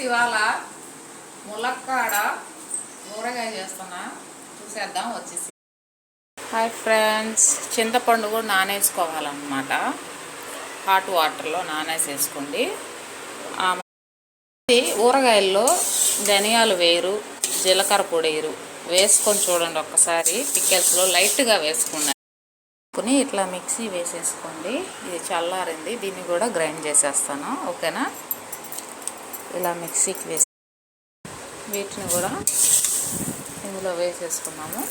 ఇవాళ ములక్కాడ ఊరగాయ చేస్తున్నా, చూసేద్దాం వచ్చేసి. హాయ్ ఫ్రెండ్స్, చింతపండు కూడా నానేసుకోవాలన్నమాట. హాట్ వాటర్లో నానేసేసుకోండి. ఊరగాయల్లో ధనియాలు వేరు, జీలకర్ర పొడి వేరు వేసుకొని చూడండి ఒక్కసారి. పిక్కల్స్లో లైట్గా వేసుకున్నాను. ఇట్లా మిక్సీ వేసేసుకోండి. ఇది చల్లారింది, దీన్ని కూడా గ్రైండ్ చేసేస్తాను. ఓకేనా? ఇలా మిక్సీకి వేసి వీటిని కూడా ఇందులో వేసేసుకున్నాము.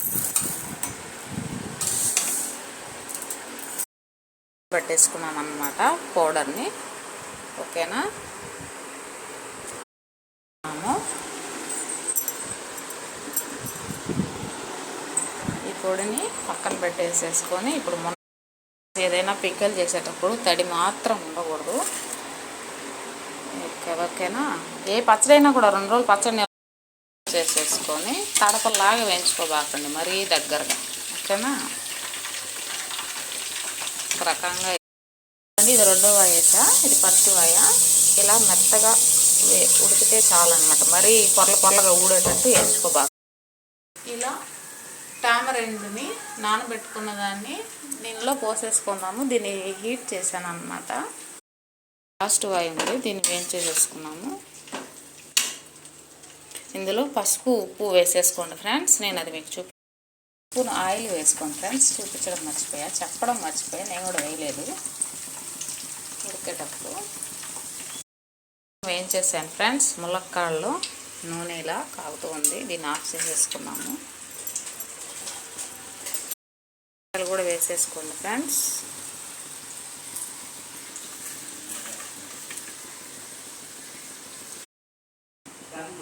పట్టేసుకున్నాం అన్నమాట పౌడర్ని. ఓకేనా? ఈ పొడిని పక్కన పెట్టేసేసుకొని ఇప్పుడు ఏదైనా పిక్కలు చేసేటప్పుడు తడి మాత్రం ఉండకూడదు. ఓకేనా? ఏ పచ్చడైనా కూడా 2 రోజులు పచ్చడి చేసేసుకొని తడపలాగా వేయించుకోబాకండి మరీ దగ్గరగా. ఓకేనా? ఒక రకంగా ఇది 2వ వాయట, ఇది 1st వాయ. ఇలా మెత్తగా ఉడికితే చాలన్నమాట. మరీ పొరలుగా ఊడేటట్టు వేయించుకోబాక. ఇలా టామరిండ్ని నానబెట్టుకున్న దాన్ని దీనిలో పోసేసుకుందాము. దీన్ని హీట్ చేశాను అన్నమాట. లాస్ట్ వాయి ఉంది, దీన్ని వేయించేసేసుకున్నాము. ఇందులో పసుపు ఉప్పు వేసేసుకోండి ఫ్రెండ్స్. నేను అది మీకు స్పూన్ ఆయిల్ వేసుకోండి ఫ్రెండ్స్. చూపించడం మర్చిపోయా, చెప్పడం మర్చిపోయా. నేను కూడా వేయలేదు ఉడికేటప్పుడు. వేయించేసాను ఫ్రెండ్స్. ములక్కాడలో నూనె ఇలా కాగుతూ ఉంది, దీన్ని ఆఫ్ చేసేసుకున్నాము. కూడా వేసేసుకోండి ఫ్రెండ్స్.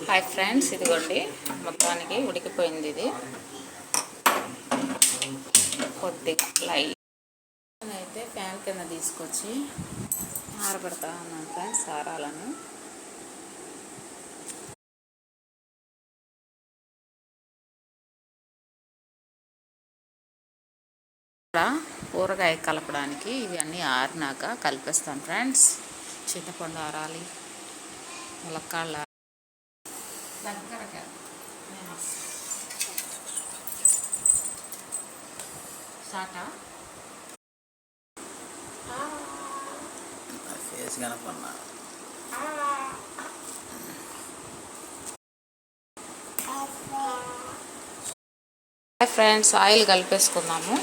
హాయ్ ఫ్రెండ్స్, ఇదిగోండి మొత్తానికి ఉడికిపోయింది. ఇది కొద్దిగా లైట్ అయితే ఫ్యాన్ కింద తీసుకొచ్చి ఆరబెడతా ఉన్నాను ఫ్రెండ్స్ ఆరాలను. ఊరగాయ కలపడానికి ఇవి అన్నీ ఆరినాక కలిపేస్తాను ఫ్రెండ్స్. చింతపండు ఆరాలి, ములక్కాళ్ళ దగ్గరగా సాటా ఫేస్ కనపన్నా. Friends oil కలిపేసుకుందాము.